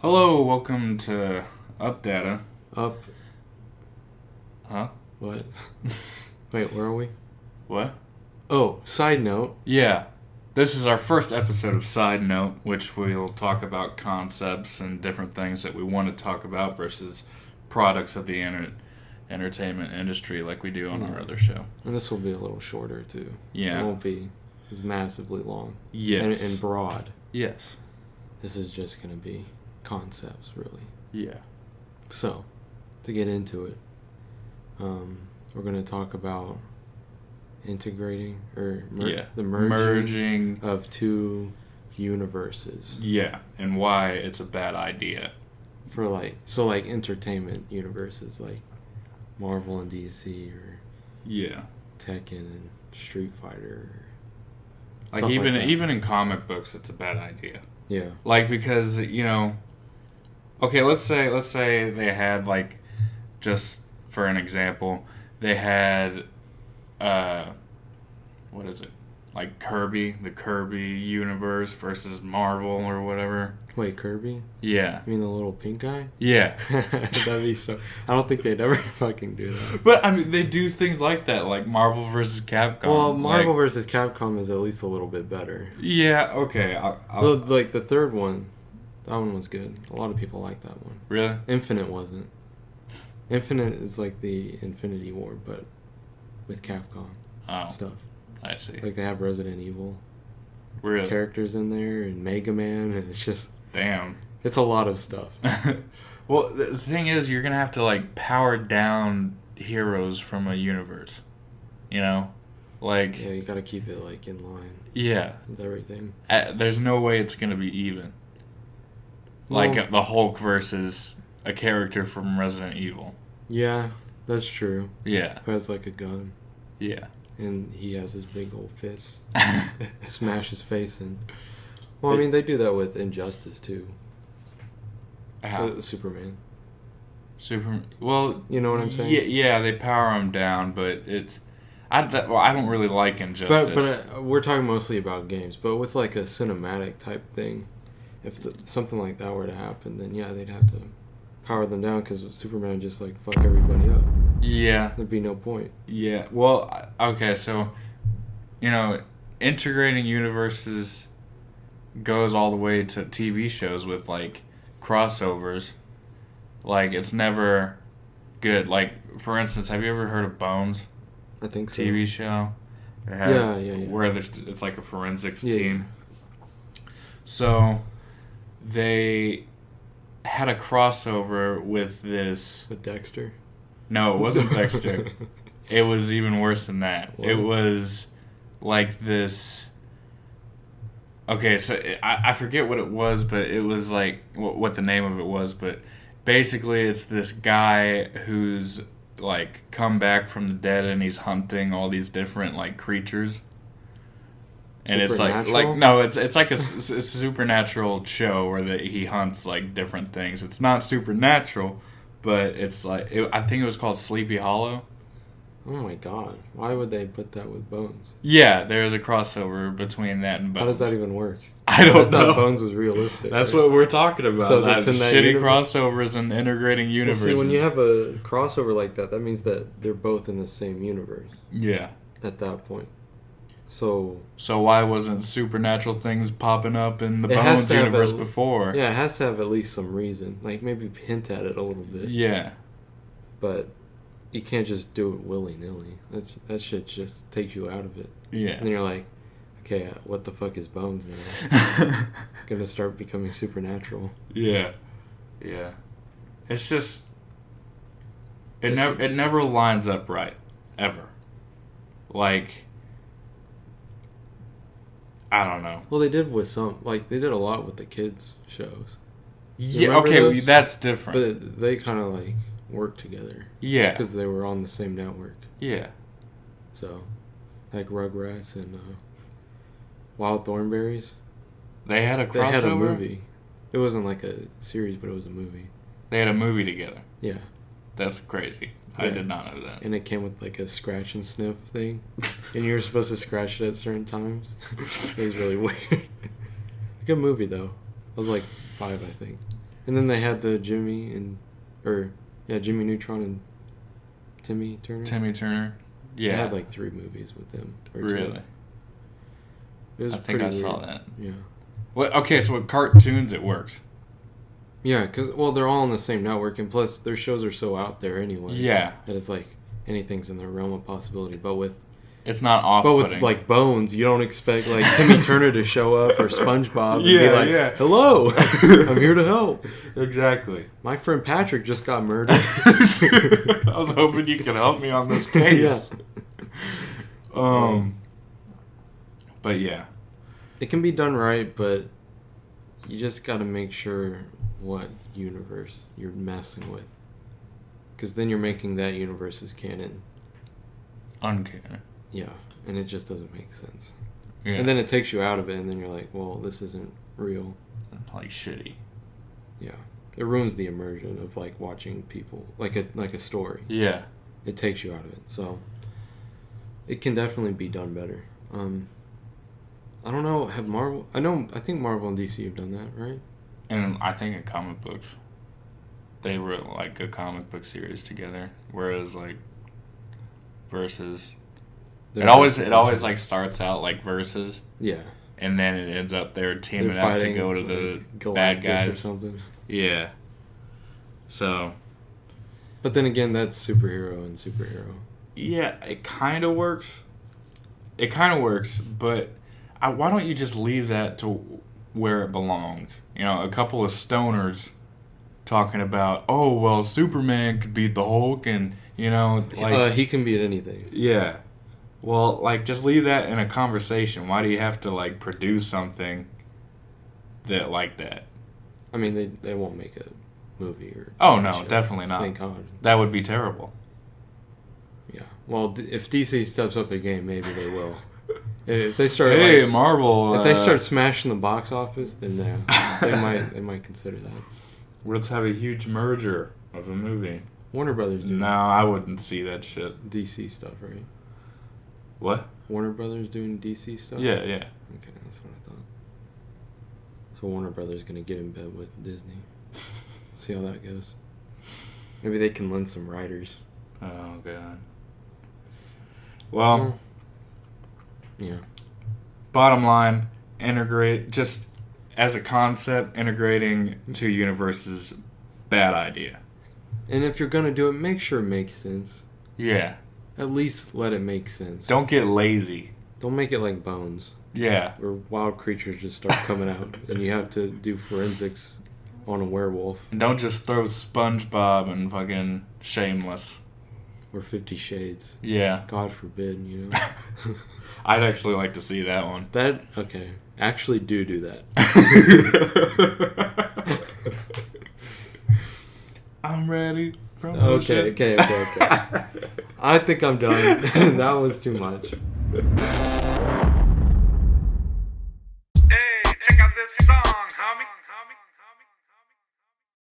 Hello, welcome to Updata. Up. Huh? What? Wait, where are we? What? Oh, side note. Yeah. This is our first episode of Side Note, which we'll talk about concepts and different things that we want to talk about versus products of the entertainment industry like we do on our other show. And this will be a little shorter, too. Yeah. It won't be as massively long. Yes. And broad. Yes. This is just going to be concepts, really. Yeah. So, to get into it, we're going to talk about integrating or the merging of two universes. Yeah, and why it's a bad idea. For entertainment universes like Marvel and DC or Tekken and Street Fighter. Like even in comic books, it's a bad idea. Yeah. Like because okay, let's say they had just for an example, they had what is it? Like Kirby, the Kirby universe versus Marvel or whatever. Wait, Kirby? Yeah. You mean the little pink guy? Yeah. That'd be so... I don't think they'd ever fucking do that. But, I mean, they do things like that, like Marvel versus Capcom. Well, Marvel versus Capcom is at least a little bit better. Yeah, okay. Like, the third one, that one was good. A lot of people like that one. Really? Infinite wasn't. Infinite is like the Infinity War, but with Capcom stuff. I see. Like, they have Resident Evil really? Characters in there, and Mega Man, and it's just... Damn. It's a lot of stuff. Well, the thing is, you're going to have to, power down heroes from a universe. You know? Yeah, you gotta keep it, in line. Yeah. With everything. There's no way it's going to be even. Like, the Hulk versus a character from Resident Evil. Yeah, that's true. Yeah. Who has, a gun. Yeah. And he has his big old fist. Smash his face in. Well, I mean, they do that with Injustice, too. How? Superman. Well... You know what I'm saying? Yeah, they power him down, but it's... I don't really like Injustice. But we're talking mostly about games. But with, a cinematic type thing, if something like that were to happen, then, yeah, they'd have to power them down because Superman would just, fuck everybody up. Yeah. There'd be no point. Yeah. Well, okay, so, integrating universes goes all the way to TV shows with, crossovers. It's never good. For instance, have you ever heard of Bones? I think so. TV show? Yeah. Where it's like a forensics team. So, they had a crossover with this... With Dexter? No, it wasn't Dexter. It was even worse than that. What? It was this... Okay, so I forget what it was, but it was what the name of it was, but basically it's this guy who's come back from the dead and he's hunting all these different creatures. And it's no, it's like a supernatural show where he hunts different things. It's not supernatural, but it's I think it was called Sleepy Hollow. Oh my god. Why would they put that with Bones? Yeah, there's a crossover between that and Bones. How does that even work? I don't know. Thought Bones was realistic. That's what we're talking about. So that's in that shitty crossovers and integrating universes. Well, see, when you have a crossover like that means that they're both in the same universe. Yeah. At that point. So why wasn't supernatural things popping up in the Bones universe before? Yeah, it has to have at least some reason. Maybe hint at it a little bit. Yeah. But you can't just do it willy-nilly. That shit just takes you out of it. Yeah. And then you're like, okay, what the fuck is Bones now? Gonna start becoming supernatural. Yeah. Yeah. It's just... It never lines up right. Ever. I don't know. Well, they did with some... they did a lot with the kids' shows. Yeah, okay, those? That's different. But they kind of, worked together. Yeah. Because they were on the same network. Yeah. So, Rugrats and Wild Thornberrys. They had a crossover? They had a movie. It wasn't a series, but it was a movie. They had a movie together? Yeah. That's crazy. Yeah. I did not know that. And it came with a scratch and sniff thing. And you were supposed to scratch it at certain times. It was really weird. Good movie, though. I was 5, I think. And then they had the Jimmy Neutron and Timmy Turner. Timmy Turner. Yeah. They had like 3 movies with them. Really? It was I think I pretty saw weird. that. Yeah. Okay, so with cartoons it works. Yeah, because, they're all on the same network, and plus their shows are so out there anyway. Yeah. That it's like anything's in the realm of possibility. But with It's not off-putting. like Bones, you don't expect like Timmy Turner to show up or SpongeBob and be like, yeah. "Hello, I'm here to help." Exactly. My friend Patrick just got murdered. I was hoping you could help me on this case. Yeah. But yeah. It can be done right, but you just got to make sure what universe you're messing with. Because then you're making that universe's canon. Uncanon. Yeah, and it just doesn't make sense. Yeah. And then it takes you out of it, and then you're like, well, this isn't real. Like shitty. Yeah. It ruins the immersion of, like, watching people. Like a story. Yeah. It takes you out of it. So, it can definitely be done better. I don't know, I think Marvel and DC have done that, right? And I think in comic books, they wrote like a comic book series together. Whereas like Versus, it always like starts out like Versus. Yeah. And then it ends up they're teaming up to go to the like, bad guys or something. Yeah. So. But then again, that's superhero and superhero. Yeah, it kind of works. But why don't you just leave that to where it belongs? You know, a couple of stoners talking about, oh, well, Superman could beat the Hulk, and, you know, like... he can beat anything. Yeah. Well, like, just leave that in a conversation. Why do you have to, like, produce something like that? I mean, they won't make a movie or... Oh, no, show. definitely not. Thank God. That would be terrible. Yeah. Well, if DC steps up their game, maybe they will. If they start, Marvel. If they start smashing the box office, then they might consider that. Let's have a huge merger of a movie. Warner Brothers doing No, I wouldn't see that shit. DC stuff, right? What? Warner Brothers doing DC stuff? Yeah. Okay, that's what I thought. So Warner Brothers gonna get in bed with Disney. See how that goes. Maybe they can lend some writers. Oh god. Well. Yeah. Bottom line, integrate just as a concept, integrating 2 universes, bad idea. And if you're gonna do it, make sure it makes sense. Yeah. At least let it make sense. Don't get lazy. Don't make it like Bones. Yeah. Where wild creatures just start coming out and you have to do forensics on a werewolf. And don't just throw SpongeBob and fucking Shameless. Or 50 Shades. Yeah. God forbid, you know. I'd actually like to see that one. Okay. Actually do that. I'm ready. Okay. I think I'm done. That was too much.